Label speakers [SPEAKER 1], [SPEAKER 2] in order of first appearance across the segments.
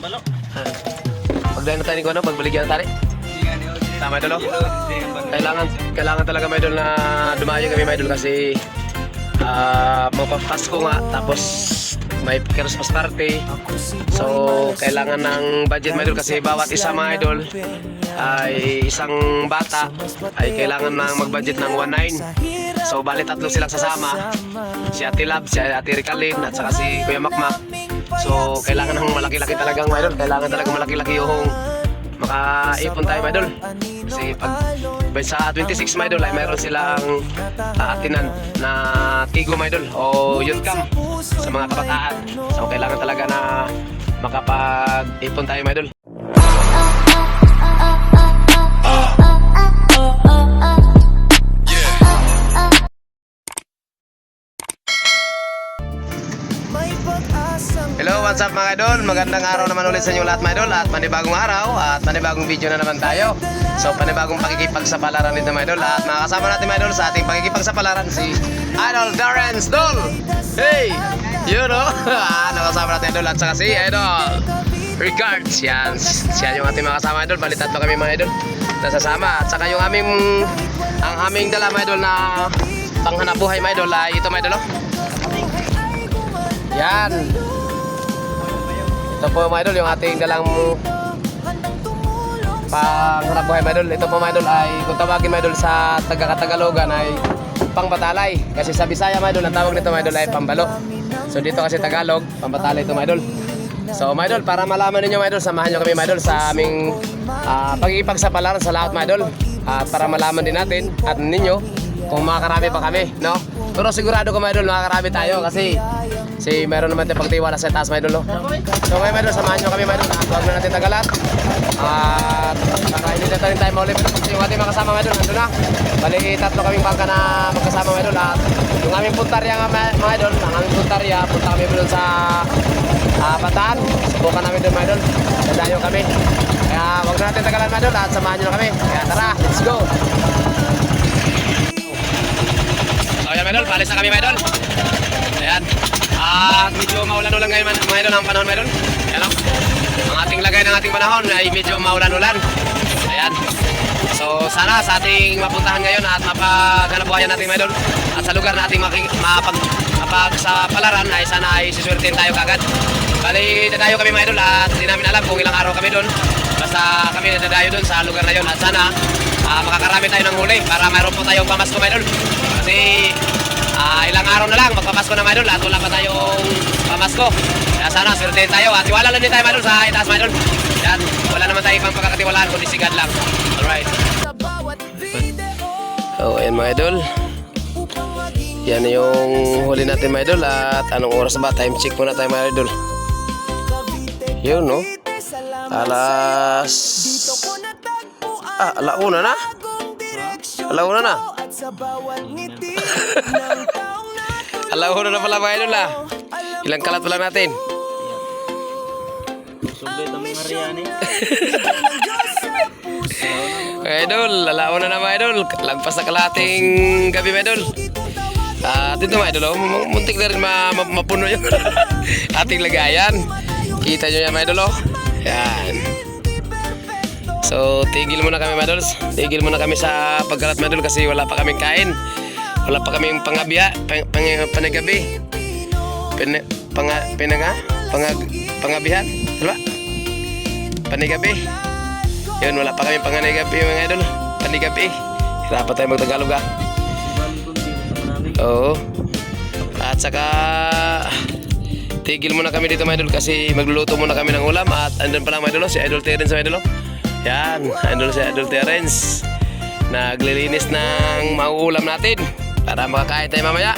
[SPEAKER 1] pambalo.
[SPEAKER 2] Pagdahin na tayo ni Kuano, magbaligyan na tayo. Tama idol, oh. Kailangan talaga mga idol na dumayo kami mga idol kasi magpapasko nga, tapos may Christmas party. So kailangan ng budget mga idol kasi bawat isa mga idol ay isang bata ay kailangan na mag-budget ng 1.9. So bali tatlo silang sasama, si Ate Lab, si Ate Ricalin at saka si Kuya Makmak. So kailangan ng malaki-laki talagang mga idol, kailangan talagang malaki-laki yung makaipon tayo mga idol. Kasi pag sa 26 mga idol ay mayroon silang atinan na Tigo mga idol o youth camp sa mga kabataan. So kailangan talaga na makapag-ipon tayo mga idol. Hello, what's up mga idol? Magandang araw naman ulit sa inyo lahat mga idol. At panibagong araw at panibagong video na naman tayo. So panibagong pakikipagsapalaran dito mga idol. At makakasama natin mga idol sa ating pakikipagsapalaran si Idol Darren's Doll. Hey! You know? Nakasama natin idol at saka si Idol Regards. Yan, siya yung ating makasama idol. Bali tatlo kami mga idol nasasama. At saka yung ang aming dala mga idol na panghanap buhay mga idol ay ito mga idol, oh. Yan. Ito po mga idol yung ating dalang panghanap buhay mga idol. Ito po mga idol ay kung tawagin mga idol sa Tagalog-Tagalogan ay pangbatalay. Kasi sa Bisaya mga idol ang tawag nito mga idol ay pambalo. So dito kasi Tagalog, pambatalay ito mga idol. So mga idol, para malaman ninyo mga idol, samahan nyo kami mga idol sa aming pag-iipagsapalaran sa lahat mga idol. At para malaman din natin at ninyo kung makakarami pa kami, no? Pero sigurado ko mga idol makakarami tayo kasi meron naman tayong pagtiwala sa taas mga idol, no? So ngayon mga idol, samahan nyo kami mga idol. Huwag na natin tagalat. At para hindi na tayo maulit yung ating mga kasama mga idol, nandun na. Bali tatlo kaming bangka na magkasama mga idol. At yung aming puntarya nga mga idol, ang aming puntarya, punta kami doon sa Bataan. Subukan namin doon mga idol. Dadayo kami. Kaya huwag na natin tagalan mga idol at samahan nyo na kami. Kaya tara, let's go! So yan mga idol, palis na kami mga idol. Ayan. Medyo maulan-ulan ngayon mga idol ang panahon mga idol. Ayan, oh. Ang ating lagay ng ating panahon ay medyo maulan-ulan. Ayan. So sana sa ating mapuntahan ngayon at mapaganabuhayan natin mga idol at sa lugar na ating mapag-sapalaran ay sana ay siswertein tayo kagad. Bali dadayo kami mga idol at hindi namin alam kung ilang araw kami doon. Basta kami dadayo doon sa lugar na yun at sana makakarami tayo ng huli para mayroon po tayong pamasko mga idol. Kasi ilang araw na lang magpamasko na mga idol at wala pa tayong pamasko. Kaya sana swertein tayo at iwala lang din tayo mga idol sa itaas mga idol. Yan, wala naman tayo ibang pagkakatiwalaan kundi si God lang. Alright. So ayan mga idol, yan yung huli natin mga idol. At anong oras ba? Time check muna tayo mga idol. Yun, no? Alas... alauna na? Alauna na? Alauna na pala mga idol, ah. Ilang kalat pala natin?
[SPEAKER 1] Subay ng mga Riani.
[SPEAKER 2] Mga idol, alauna na mga idol. Lagpas na kalating gabi mga idol. At ito mga idol, muntik na rin mapuno yung ating lagayan. Kita nyo yan mga idol, oh. Yan. So tigil muna kami mga idol. Tigil muna kami sa pagkalat mga idol kasi wala pa kaming kain. Wala pa kaming pangabiya, panagabi. Pangabihan, diba? Panigabi. Yun, wala pa kaming panganigabi mga idol. Panigabi. Hirapan tayo magtagalog, ah. Oo. At saka tigil muna kami dito mga idol kasi magluluto muna kami ng ulam. At andun pa lang mga idol, si Idol Terence mga idol. Yan, andun si Idol Terence. Naglilinis ng mauulam natin para makakain tayo mamaya.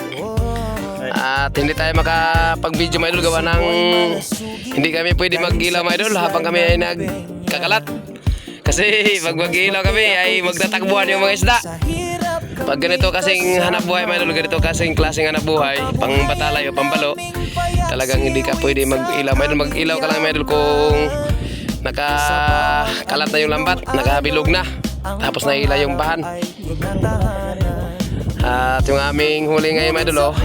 [SPEAKER 2] At hindi tayo makapag-video mga idol gawa ng hindi kami pwede mag-ilaw mga idol habang kami ay nagkakalat. Kasi pag mag-ilaw kami ay magtatakbuhan yung mga isda. Pag ganito kasing hanap buhay mga idol, ganito kasing klaseng hanap buhay, pang batalay o pambalo, talagang hindi ka pwede mag-ilaw mga idol. Mag-ilaw ka lang mga idol kung nakakalat na yung lambat, nakabilog na, tapos nahila yung bahan. At yung aming huli ngayon mga idol, oh,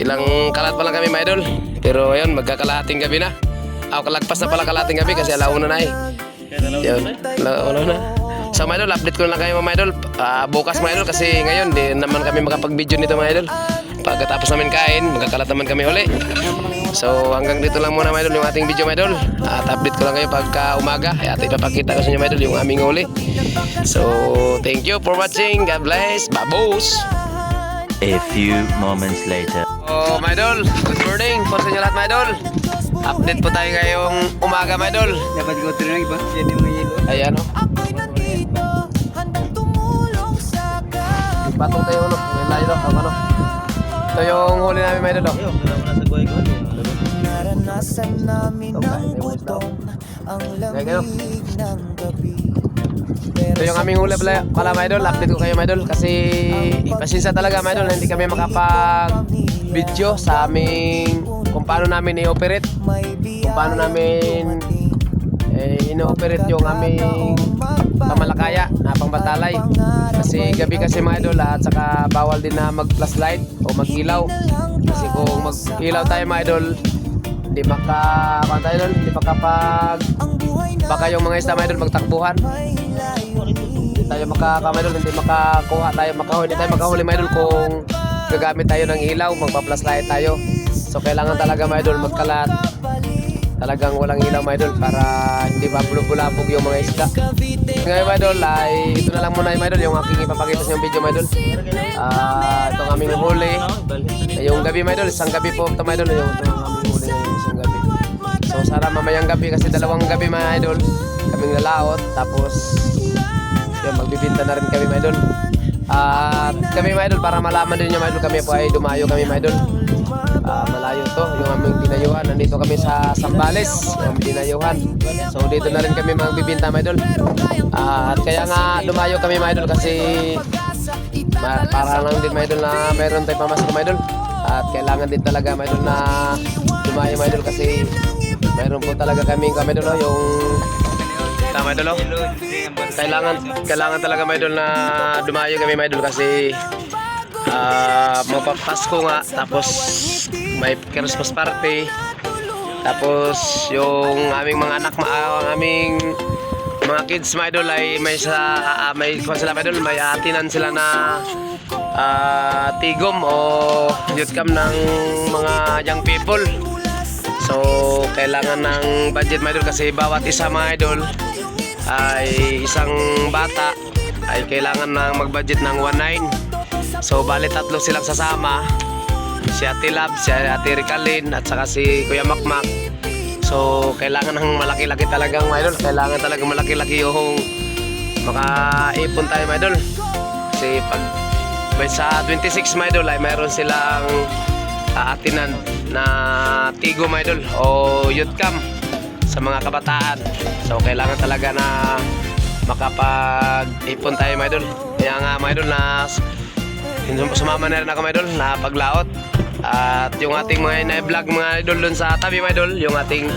[SPEAKER 2] ilang kalat pa lang kami mga idol, pero ayun, magkakalahating gabi na. kalagpas na pala kalating gabi kasi alauna na eh. Yun, alauna na. So mga idol, update ko lang kayo mga idol. Bukas mga idol kasi ngayon di naman kami makapag-video nito mga idol. Pagkatapos namin kain, magkakalat naman kami uli. So hanggang dito lang muna mga idol yung ating video mga idol. At update ko lang kayo pagka umaga. At ipapakita ko sa inyo mga idol yung aming uli. So thank you for watching. God bless. Babos!
[SPEAKER 1] A few moments later.
[SPEAKER 2] Oh mga idol, good morning po sa inyo lahat mga idol. Update po tayo ngayong umaga mga idol.
[SPEAKER 3] Dapat ko tinanong iba, siya di mga yelo.
[SPEAKER 2] Ayan o. Patong tayo ulo. May layo o ano. Ito yung huli namin mga idol o.
[SPEAKER 1] Ayun, wala mo na sa goy ko.
[SPEAKER 4] Naranasan namin ng gutom ang lamig ng gabi.
[SPEAKER 2] Ito yung aming huli pala mga idol. Update ko kayo mga idol. Kasi pasensya talaga mga idol. Hindi kami makapag-video sa aming kung paano namin i-operate. Kung paano namin ino-operate yung aming pamalakaya na pangbatalay. Kasi gabi kasi mga idol at saka bawal din na mag-flashlight o mag-ilaw. Kasi kung mag-ilaw tayo mga idol, hindi hindi makapag baka yung mga isda mga idol magtakbuhan. Hindi tayo hindi makakuha tayo, hindi tayo makahuli mga idol kung gagamit tayo ng ilaw, magpa-flashlight tayo. So kailangan talaga mga idol magkalat. Talagang walang ilaw mga idol para hindi mabulabog yung mga isda. Ngayon mga idol ay ito na lang muna mga idol yung aking ipapakita sa yung video mga idol. Itong aming huli. Yung gabi mga idol, isang gabi po ito mga idol. Yung aming huli isang gabi. So sana mamayang gabi kasi dalawang gabi mga idol kaming lalaot. Tapos yun, magbibinta na rin kami mga idol. At kami mga idol para malaman din nyo mga idol kami po ay dumayo kami mga idol. Malayo to yung aming dinayuhan. Nandito kami sa Sambales yung dinayuhan. So dito na rin kami magbibinta mga idol. At kaya nga dumayo kami mga idol kasi para lang din mga idol na mayroon tayong pamasok mga idol. At kailangan din talaga mga idol na dumayo mga idol kasi mayroon po talaga kami mga idol yung tama idol oh. Kailangan talaga mga idol na dumayo kami mga idol kasi magpapasko nga, tapos may Christmas party, tapos yung aming mga anak, ang aming mga kids mga idol ay may sila mga idol, may atinan sila na tigom o youth camp ng mga young people. So kailangan ng budget mga idol kasi bawat isa mga idol ay isang bata ay kailangan ng mag-budget ng 1.9. So bali tatlo silang sasama, si Ate Lab, si Ate Ricalin at saka si Kuya Makmak. So kailangan ng malaki-laki talagang mga idol. Kailangan talagang malaki-laki yung makaipon tayo mga idol. Kasi pag may sa 26 mga idol ay mayroon silang atinan na tigo mga idol o youth camp sa mga kabataan. So kailangan talaga na makapag-ipon tayo mga idol. Kaya nga mga idol na sumama na rin ako mga idol na paglaot. At yung ating mga na-vlog mga idol dun sa tabi mga idol, yung ating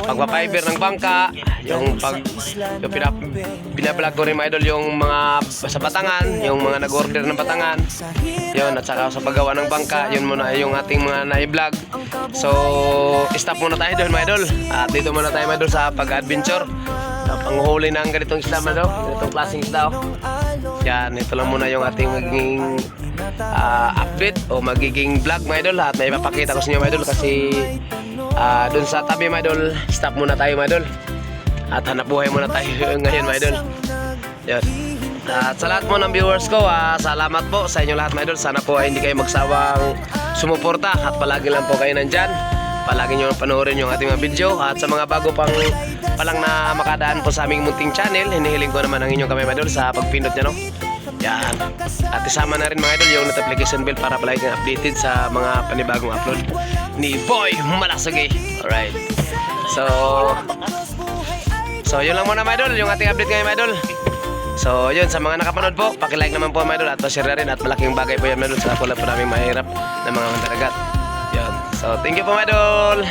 [SPEAKER 2] pagpapiber ng bangka, yung binablog ko rin mga idol yung mga sa batangan, yung mga nag-order ng batangan, yun, at saka sa paggawa ng bangka, yun muna yung ating mga na-vlog. So stop muna tayo doon mga idol at dito muna tayo mga idol sa pag-adventure, panghuli ng ganitong isda mga idol, ganitong klaseng isda. Yan, ito lang muna yung ating magiging update o magiging vlog mga idol at may ipapakita ko sa inyo mga idol kasi dun sa tabi mga idol, stop muna tayo mga idol at hanap buhay muna tayo ngayon mga idol. Yan. At sa lahat mo ng viewers ko, salamat po sa inyo lahat mga idol. Sana po ay hindi kayo magsawang sumuporta at palagi lang po kayo nandyan. Palagi nyo panoorin yung ating mga video. At sa mga bago palang na makadaan po sa aming munting channel, hinihiling ko naman ang inyong kamay mga idol sa pagpindot nyo, no? Yan. At isama na rin mga idol yung notification bell para palagi kang updated sa mga panibagong upload ni Boy Malasagi. Alright. So yun lang muna mga idol, yung ating update ngayon mga idol. So yun, sa mga nakapanood po, pakilike naman po mga idol at share na rin at malaking bagay po yan mga idol sa tulad po namin mahirap na mga mandaragat. Yun. So thank you po mga idol.